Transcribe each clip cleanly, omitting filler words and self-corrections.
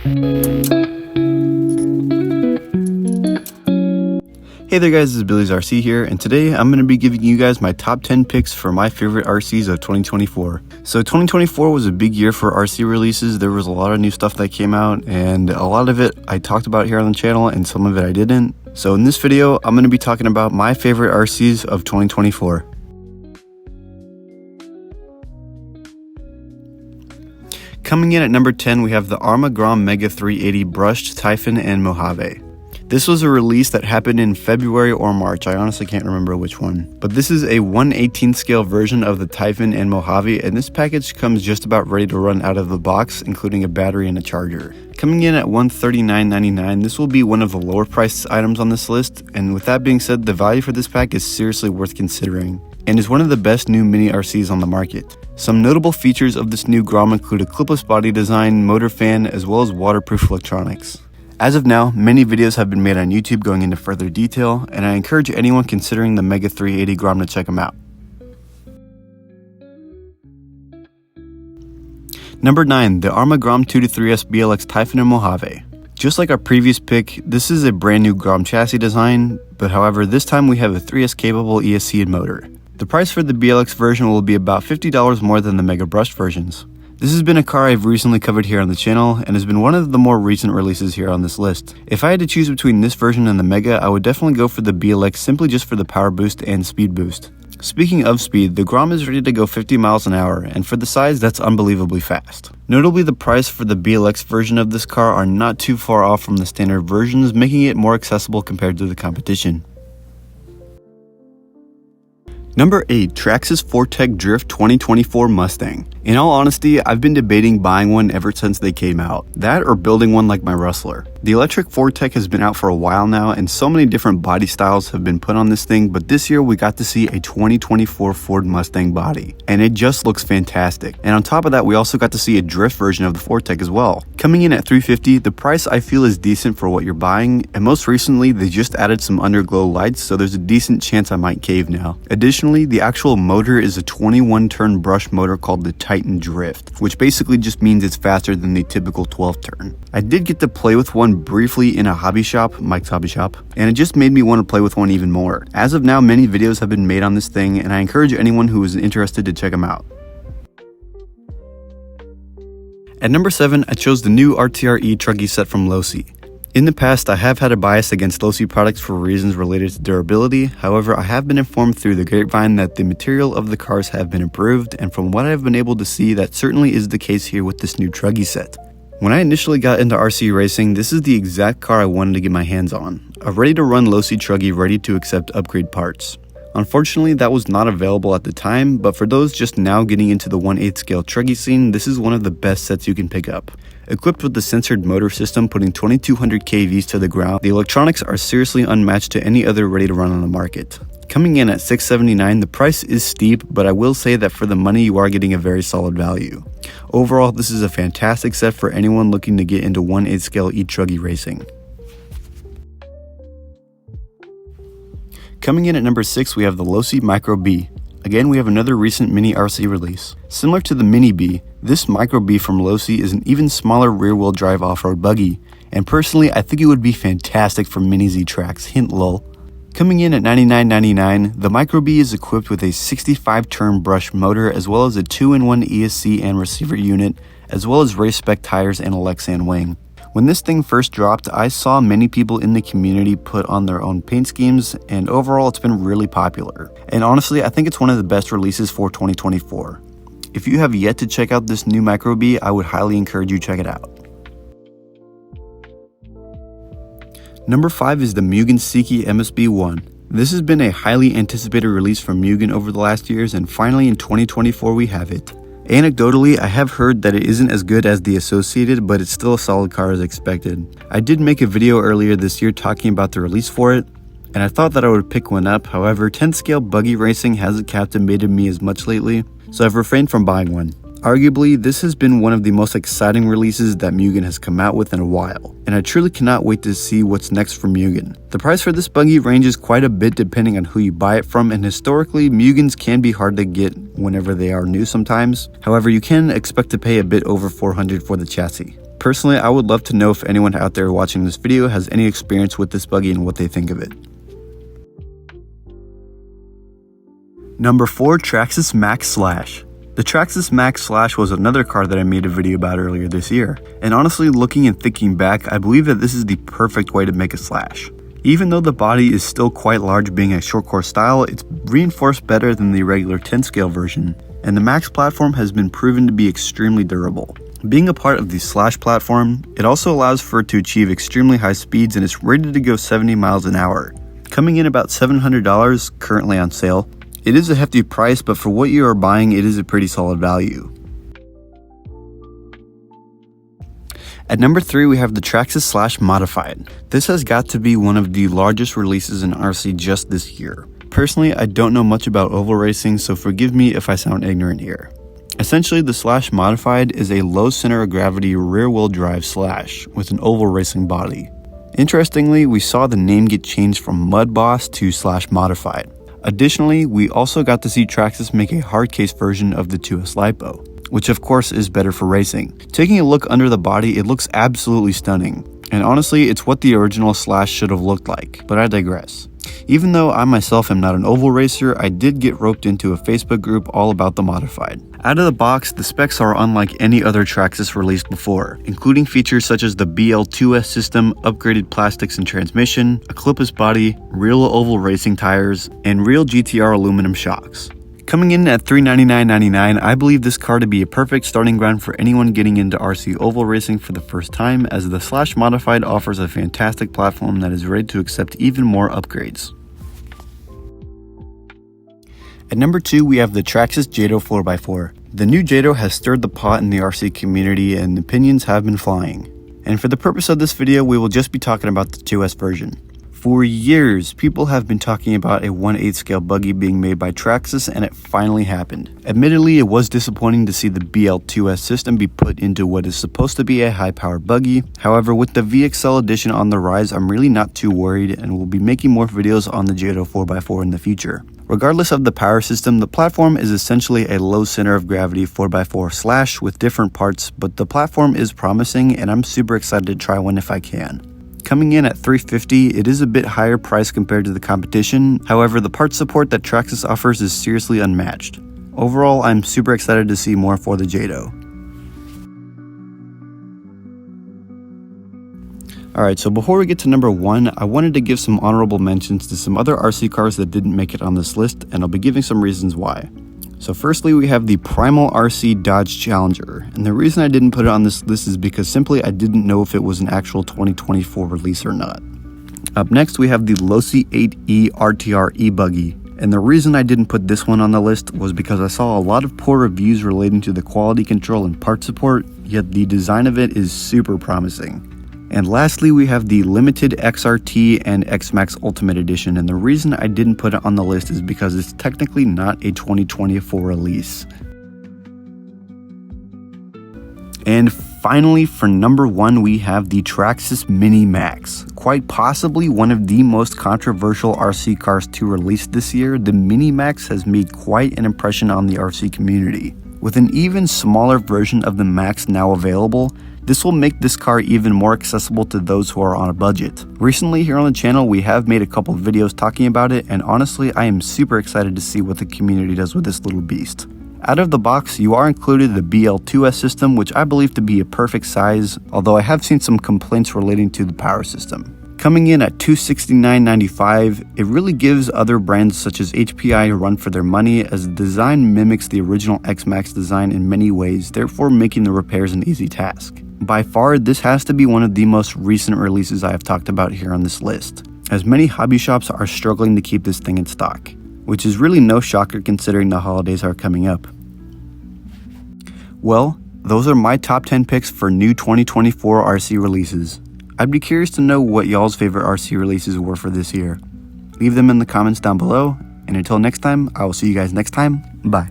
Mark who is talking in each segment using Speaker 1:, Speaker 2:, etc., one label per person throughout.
Speaker 1: Hey there guys, this is Billy's RC here, and today I'm going to be giving you guys my top 10 picks for my favorite RCs of 2024. So 2024 was a big year for RC releases. There was a lot of new stuff that came out, and a lot of it I talked about here on the channel, and some of it I didn't. So in this video, I'm going to be talking about my favorite RCs of 2024. Coming in at number 10, we have the Arrma Grom Mega 380 Brushed Typhon and Mojave. This was a release that happened in February or March, I honestly can't remember which one. But this is a 1/18 scale version of the Typhon and Mojave, and this package comes just about ready to run out of the box, including a battery and a charger. Coming in at $139.99, this will be one of the lower priced items on this list, and with that being said, the value for this pack is seriously worth considering, and is one of the best new mini RCs on the market. Some notable features of this new Grom include a clipless body design, motor fan, as well as waterproof electronics. As of now, many videos have been made on YouTube going into further detail, and I encourage anyone considering the Mega 380 Grom to check them out. Number 9, the Arrma Grom 2-3S BLX Typhon and Mojave. Just like our previous pick, this is a brand new Grom chassis design, but however this time we have a 3S capable ESC and motor. The price for the BLX version will be about $50 more than the Mega Brushed versions. This has been a car I've recently covered here on the channel, and has been one of the more recent releases here on this list. If I had to choose between this version and the Mega, I would definitely go for the BLX simply just for the power boost and speed boost. Speaking of speed, the Grom is ready to go 50 miles an hour, and for the size, that's unbelievably fast. Notably, the price for the BLX version of this car are not too far off from the standard versions, making it more accessible compared to the competition. Number 8, Traxxas Fortec Drift 2024 Mustang. In all honesty, I've been debating buying one ever since they came out. That or building one like my Rustler. The electric Fortec has been out for a while now, and so many different body styles have been put on this thing, but this year we got to see a 2024 Ford Mustang body, and it just looks fantastic. And on top of that, we also got to see a drift version of the Fortec as well. Coming in at $350, the price I feel is decent for what you're buying, and most recently they just added some underglow lights, so there's a decent chance I might cave now. Additionally, the actual motor is a 21-turn brush motor called the Titan Drift, which basically just means it's faster than the typical 12-turn. I did get to play with one briefly in a hobby shop, Mike's Hobby Shop, and it just made me want to play with one even more. As of now, many videos have been made on this thing, and I encourage anyone who is interested to check them out. At number 7, I chose the new RTRE Truggy set from Losi. In the past, I have had a bias against Losi products for reasons related to durability. However, I have been informed through the grapevine that the material of the cars have been improved, and from what I've been able to see, that certainly is the case here with this new Truggy set. When I initially got into RC racing, this is the exact car I wanted to get my hands on. A ready-to-run Losi Truggy ready to accept upgrade parts. Unfortunately, that was not available at the time, but for those just now getting into the 1/8 scale Truggy scene, this is one of the best sets you can pick up. Equipped with the sensored motor system putting 2200 kVs to the ground, the electronics are seriously unmatched to any other ready to run on the market. Coming in at $679, the price is steep, but I will say that for the money you are getting a very solid value. Overall, this is a fantastic set for anyone looking to get into 1/8 scale e-Truggy racing. Coming in at number 6, we have the Losi Micro B. Again, we have another recent mini RC release. Similar to the Mini B, this Micro B from Losi is an even smaller rear-wheel drive off-road buggy, and personally I think it would be fantastic for mini Z tracks, hint lol. Coming in at $99.99, the Micro B is equipped with a 65-turn brush motor as well as a 2-in-1 ESC and receiver unit, as well as race spec tires and a Lexan wing. When this thing first dropped, I saw many people in the community put on their own paint schemes, and overall it's been really popular. And honestly, I think it's one of the best releases for 2024. If you have yet to check out this new Micro B, I would highly encourage you to check it out. Number 5 is the mugenseiki MSB1. This has been a highly anticipated release from Mugen over the last years, and finally in 2024 we have it. Anecdotally, I have heard that it isn't as good as the Associated, but it's still a solid car as expected. I did make a video earlier this year talking about the release for it, and I thought that I would pick one up. However, 10 scale buggy racing hasn't captivated me as much lately, so I've refrained from buying one. Arguably, this has been one of the most exciting releases that Mugen has come out with in a while, and I truly cannot wait to see what's next for Mugen. The price for this buggy ranges quite a bit depending on who you buy it from, and historically, Mugens can be hard to get whenever they are new sometimes. However, you can expect to pay a bit over $400 for the chassis. Personally, I would love to know if anyone out there watching this video has any experience with this buggy and what they think of it. Number 4, Traxxas Maxx Slash. The Traxxas Maxx Slash was another car that I made a video about earlier this year, and honestly, looking and thinking back, I believe that this is the perfect way to make a Slash. Even though the body is still quite large being a short core style, it's reinforced better than the regular 10 scale version, and the Maxx platform has been proven to be extremely durable. Being a part of the Slash platform, it also allows for it to achieve extremely high speeds and is rated to go 70 miles an hour. Coming in about $700 currently on sale. It is a hefty price, but for what you are buying, it is a pretty solid value. At number 3, we have the Traxxas Slash Modified. This has got to be one of the largest releases in RC just this year. Personally, I don't know much about oval racing, so forgive me if I sound ignorant here. Essentially, the Slash Modified is a low center of gravity rear-wheel drive Slash with an oval racing body. Interestingly, we saw the name get changed from Mud Boss to Slash Modified. Additionally, we also got to see Traxxas make a hardcase version of the 2S LiPo, which of course is better for racing. Taking a look under the body, it looks absolutely stunning. And honestly, it's what the original Slash should have looked like, but I digress. Even though I myself am not an oval racer, I did get roped into a Facebook group all about the Modified. Out of the box, the specs are unlike any other Traxxas released before, including features such as the BL2S system, upgraded plastics and transmission, a clipless body, real oval racing tires, and real GTR aluminum shocks. Coming in at $399.99, I believe this car to be a perfect starting ground for anyone getting into RC oval racing for the first time, as the Slash Modified offers a fantastic platform that is ready to accept even more upgrades. At number 2, we have the Traxxas Jato 4x4. The new Jato has stirred the pot in the RC community and opinions have been flying. And for the purpose of this video, we will just be talking about the 2S version. For years, people have been talking about a 1/8 scale buggy being made by Traxxas, and it finally happened. Admittedly, it was disappointing to see the BL2S system be put into what is supposed to be a high-powered buggy. However, with the VXL edition on the rise, I'm really not too worried and will be making more videos on the Jato 4x4 in the future. Regardless of the power system, the platform is essentially a low center of gravity 4x4 Slash with different parts, but the platform is promising and I'm super excited to try one if I can. Coming in at $350, it is a bit higher price compared to the competition. However, the part support that Traxxas offers is seriously unmatched. Overall, I'm super excited to see more for the Jato. Alright, so before we get to number 1, I wanted to give some honorable mentions to some other RC cars that didn't make it on this list, and I'll be giving some reasons why. So firstly, we have the Primal RC Dodge Challenger, and the reason I didn't put it on this list is because simply I didn't know if it was an actual 2024 release or not. Up next, we have the Losi 8E RTR e-buggy, and the reason I didn't put this one on the list was because I saw a lot of poor reviews relating to the quality control and part support, yet the design of it is super promising. And lastly, we have the Limited XRT and X-Max Ultimate Edition, and the reason I didn't put it on the list is because it's technically not a 2024 release. And finally, for number 1, we have the Traxxas Mini Max. Quite possibly one of the most controversial RC cars to release this year, the Mini Max has made quite an impression on the RC community. With an even smaller version of the Max now available, this will make this car even more accessible to those who are on a budget. Recently here on the channel, we have made a couple of videos talking about it, and honestly, I am super excited to see what the community does with this little beast. Out of the box, you are included the BL2S system, which I believe to be a perfect size, although I have seen some complaints relating to the power system. Coming in at $269.95, it really gives other brands such as HPI a run for their money, as the design mimics the original X-Max design in many ways, therefore making the repairs an easy task. By far, this has to be one of the most recent releases I have talked about here on this list, as many hobby shops are struggling to keep this thing in stock, which is really no shocker considering the holidays are coming up. Well, those are my top 10 picks for new 2024 RC releases. I'd be curious to know what y'all's favorite RC releases were for this year. Leave them in the comments down below, and until next time, I will see you guys next time. Bye.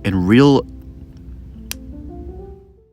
Speaker 1: And real